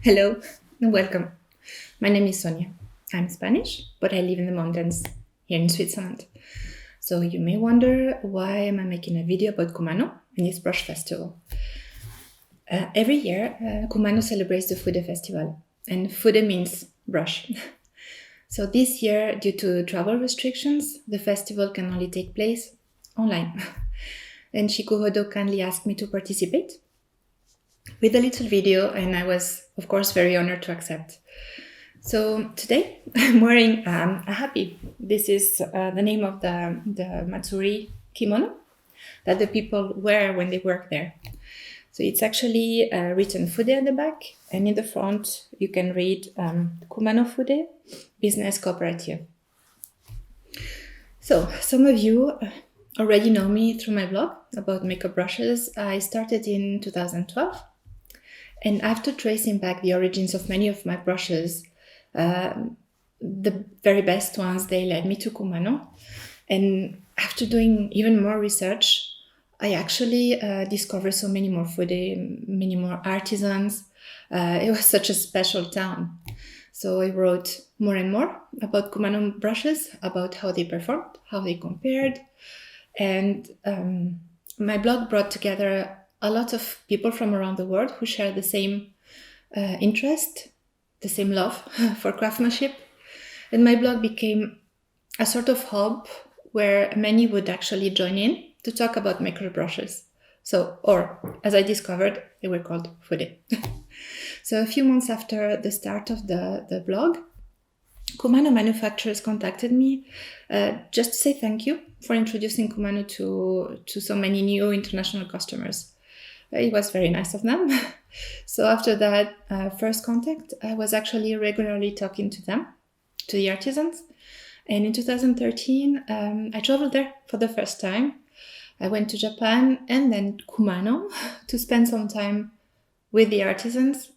Hello and welcome. My name is Sonia. I'm Spanish, but I live in the mountains here in Switzerland. So you may wonder, why am I making a video about Kumano and its brush festival? Every year, Kumano celebrates the Fude festival, and Fude means brush. So this year, due to travel restrictions, the festival can only take place online. And Chikuhodo kindly asked me to participate with a little video, and I was, of course, very honored to accept. So today I'm wearing a happy. This is the name of the Matsuri kimono that the people wear when they work there. So it's actually written Fude at the back, and in the front you can read Kumano Fude Business Cooperative. So some of you already know me through my blog about makeup brushes. I started in 2012, and after tracing back the origins of many of my brushes, the very best ones, they led me to Kumano. And after doing even more research, I actually discovered so many more Fude, many more artisans. It was such a special town. So I wrote more and more about Kumano brushes, about how they performed, how they compared. And my blog brought together a lot of people from around the world who share the same interest, the same love for craftsmanship. And my blog became a sort of hub where many would actually join in to talk about micro brushes. So, or as I discovered, they were called Fude. So a few months after the start of the blog, Kumano manufacturers contacted me just to say thank you for introducing Kumano to so many new international customers. It was very nice of them. So after that first contact, I was actually regularly talking to them, to the artisans. And in 2013, I traveled there for the first time. I went to Japan and then Kumano to spend some time with the artisans,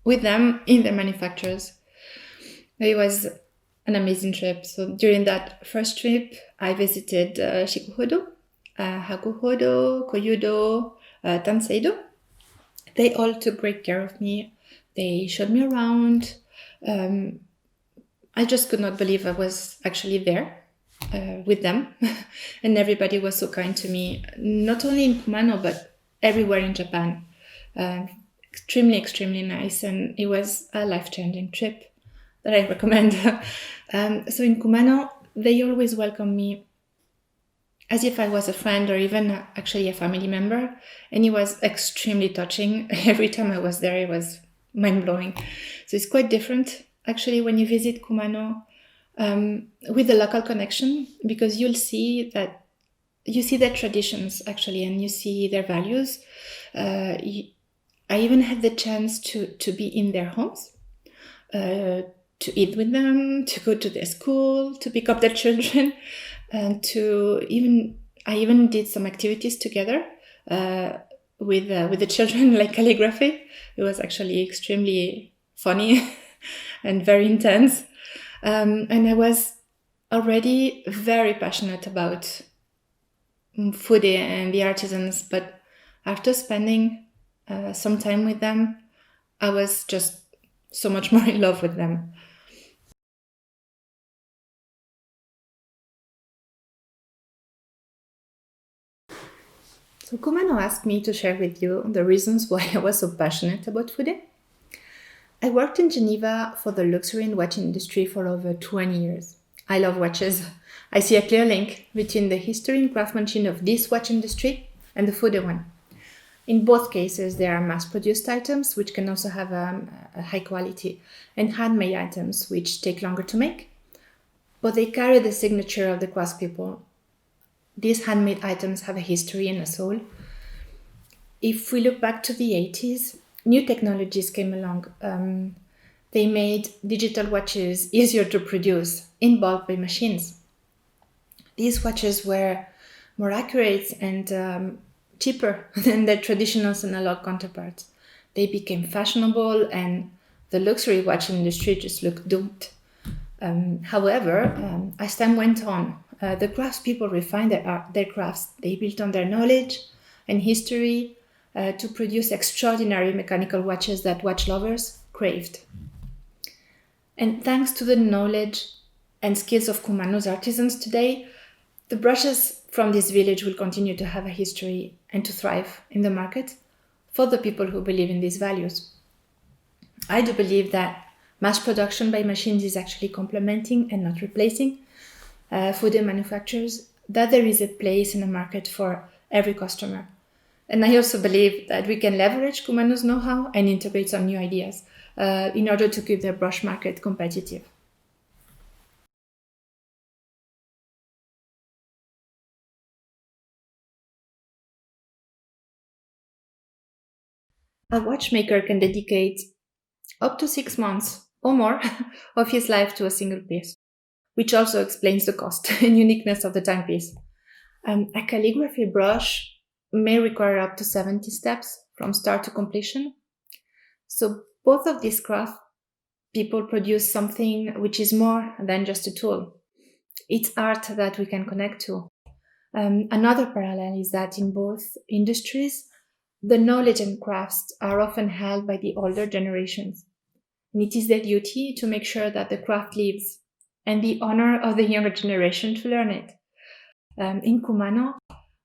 with them in their manufacturers. It was an amazing trip. So during that first trip, I visited Chikuhodo, Hakuhodo, Koyudo, Tanseido. They all took great care of me. They showed me around. I just could not believe I was actually there with them. And everybody was so kind to me, not only in Kumano, but everywhere in Japan. Extremely, extremely nice. And it was a life-changing trip that I recommend. So in Kumano, they always welcomed me as if I was a friend or even actually a family member. And it was extremely touching. Every time I was there, it was mind-blowing. So it's quite different, actually, when you visit Kumano with the local connection, because you see their traditions, actually, and you see their values. I even had the chance to be in their homes, to eat with them, to go to their school, to pick up their children, and I even did some activities together with the children, like calligraphy. It was actually extremely funny and very intense. And I was already very passionate about Fude and the artisans, but after spending some time with them, I was just so much more in love with them. So Kumano asked me to share with you the reasons why I was so passionate about Fude. I worked in Geneva for the luxury and watch industry for over 20 years. I love watches. I see a clear link between the history and craftsmanship of this watch industry and the Fude one. In both cases, there are mass-produced items, which can also have a high quality, and handmade items, which take longer to make, but they carry the signature of the craftspeople. These handmade items have a history and a soul. If we look back to the 80s, new technologies came along. They made digital watches easier to produce in bulk by machines. These watches were more accurate and cheaper than their traditional analog counterparts. They became fashionable, and the luxury watch industry just looked doomed. However, as time went on, the craftspeople refined their crafts. They built on their knowledge and history to produce extraordinary mechanical watches that watch lovers craved. And thanks to the knowledge and skills of Kumano's artisans today, the brushes from this village will continue to have a history and to thrive in the market for the people who believe in these values. I do believe that mass production by machines is actually complementing and not replacing food manufacturers, that there is a place in the market for every customer. And I also believe that we can leverage Kumano's know-how and integrate some new ideas in order to keep their brush market competitive. A watchmaker can dedicate up to 6 months or more of his life to a single piece, which also explains the cost and uniqueness of the timepiece. A calligraphy brush may require up to 70 steps from start to completion. So both of these craft people produce something which is more than just a tool. It's art that we can connect to. Another parallel is that in both industries, the knowledge and crafts are often held by the older generations. And it is their duty to make sure that the craft lives and the honor of the younger generation to learn it. In Kumano,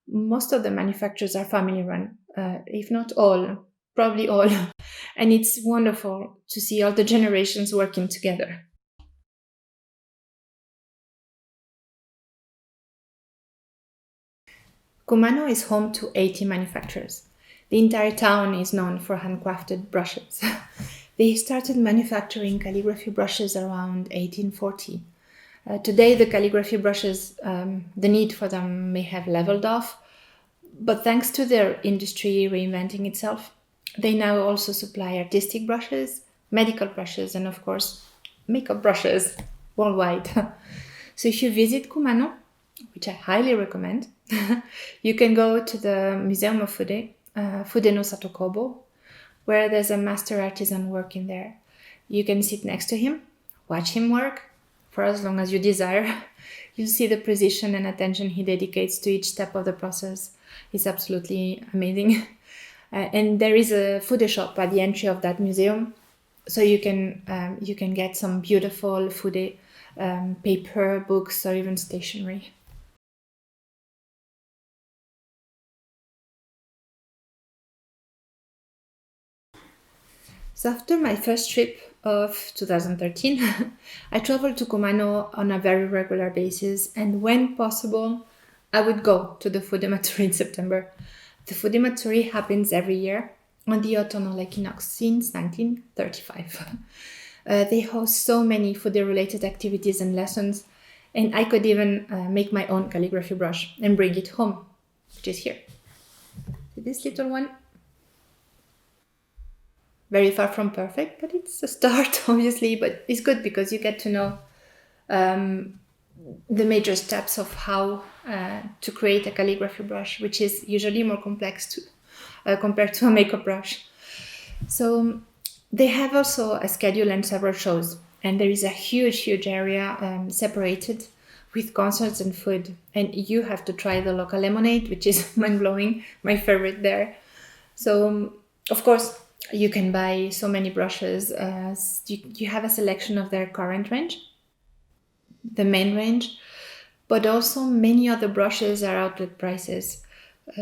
most of the manufacturers are family run, if not all, probably all. And it's wonderful to see all the generations working together. Kumano is home to 80 manufacturers. The entire town is known for handcrafted brushes. They started manufacturing calligraphy brushes around 1840. Today, the calligraphy brushes, the need for them may have leveled off, but thanks to their industry reinventing itself, they now also supply artistic brushes, medical brushes, and of course, makeup brushes worldwide. So if you visit Kumano, which I highly recommend, you can go to the Museum of Fude, Fude no Satokobo, where there's a master artisan working there. You can sit next to him, watch him work for as long as you desire. You'll see the precision and attention he dedicates to each step of the process. It's absolutely amazing. And there is a Fude shop at the entry of that museum, so you can get some beautiful Fude paper, books, or even stationery. So after my first trip of 2013, I traveled to Kumano on a very regular basis, and when possible, I would go to the Fude Matsuri in September. The Fude Matsuri happens every year on the autumnal equinox since 1935. They host so many Fude-related activities and lessons, and I could even make my own calligraphy brush and bring it home, which is here. This little one. Very far from perfect, but it's a start, obviously. But it's good because you get to know the major steps of how to create a calligraphy brush, which is usually more complex compared to a makeup brush. So they have also a schedule and several shows, and there is a huge area separated with concerts and food. And you have to try the local lemonade, which is mind-blowing, my favorite there. So, of course, you can buy so many brushes. You have a selection of their current range, the main range, but also many other brushes are outlet prices.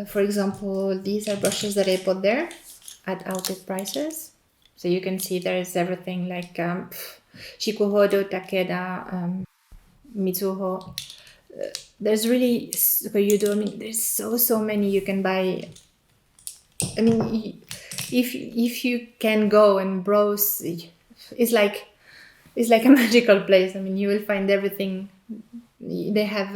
For example, these are brushes that I bought there at outlet prices. So you can see there is everything like Chikuhodo, Takeda, Mitsuho. There's really Koyudo. I mean, there's so many you can buy. I mean, if you can go and browse, it's like a magical place. I mean, you will find everything. They have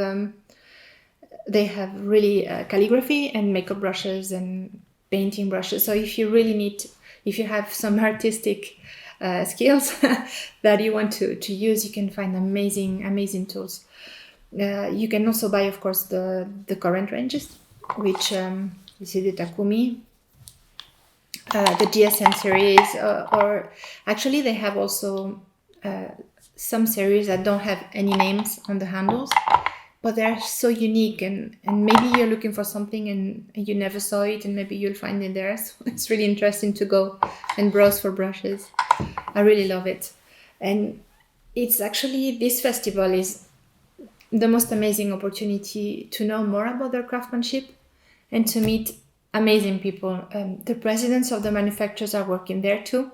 really calligraphy and makeup brushes and painting brushes. So if you have some artistic skills that you want to use, you can find amazing tools. You can also buy, of course, the current ranges, which you see the Takumi, the GSM series, or actually they have also some series that don't have any names on the handles, but they're so unique, and maybe you're looking for something and you never saw it, and maybe you'll find it there. So it's really interesting to go and browse for brushes. I really love it. And it's actually, this festival is the most amazing opportunity to know more about their craftsmanship and to meet amazing people. The presidents of the manufacturers are working there too.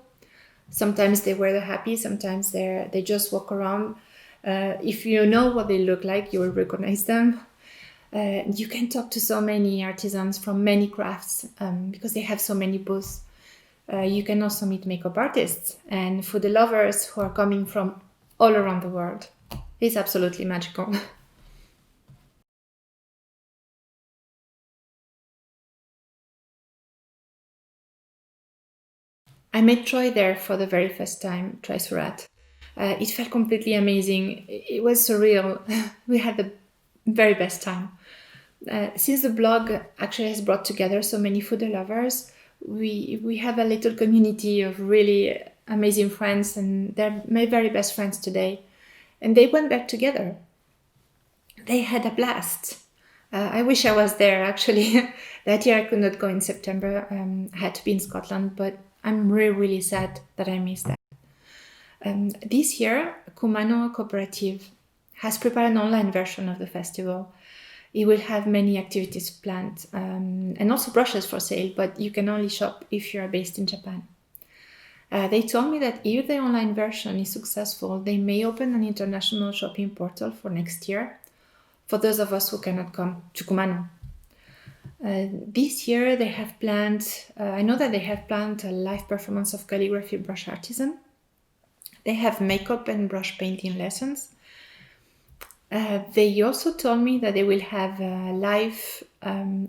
Sometimes they wear the happy, sometimes they just walk around. If you know what they look like, you will recognize them. You can talk to so many artisans from many crafts because they have so many booths. You can also meet makeup artists and food lovers who are coming from all around the world. It's absolutely magical. I met Troy there for the very first time, Troy Surratt. It felt completely amazing. It was surreal. We had the very best time. Since the blog actually has brought together so many food lovers, we have a little community of really amazing friends, and they're my very best friends today. And they went back together. They had a blast. I wish I was there actually. That year I could not go in September. I had to be in Scotland, but I'm really, really sad that I missed that. This year, Kumano Cooperative has prepared an online version of the festival. It will have many activities planned and also brushes for sale, but you can only shop if you're based in Japan. They told me that if the online version is successful, they may open an international shopping portal for next year for those of us who cannot come to Kumano. This year they have planned, I know that they have planned a live performance of calligraphy brush artisan. They have makeup and brush painting lessons. They also told me that they will have live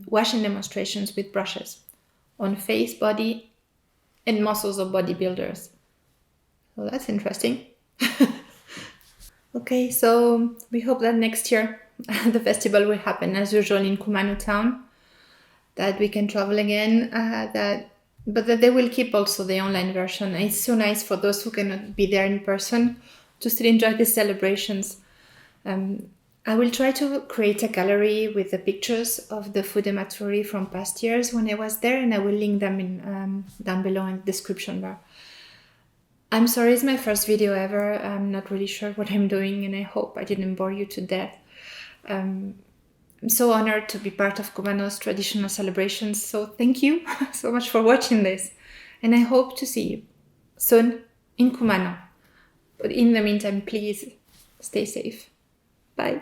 washing demonstrations with brushes on face, body, and muscles of bodybuilders. So that's interesting. Okay, so we hope that next year the festival will happen as usual in Kumano town, that we can travel again, but that they will keep also the online version. It's so nice for those who cannot be there in person to still enjoy the celebrations. I will try to create a gallery with the pictures of the Fude Matsuri from past years when I was there, and I will link them in down below in the description bar. I'm sorry, it's my first video ever. I'm not really sure what I'm doing, and I hope I didn't bore you to death. I'm so honored to be part of Kumano's traditional celebrations, so thank you so much for watching this, and I hope to see you soon in Kumano. But in the meantime, please stay safe. Bye.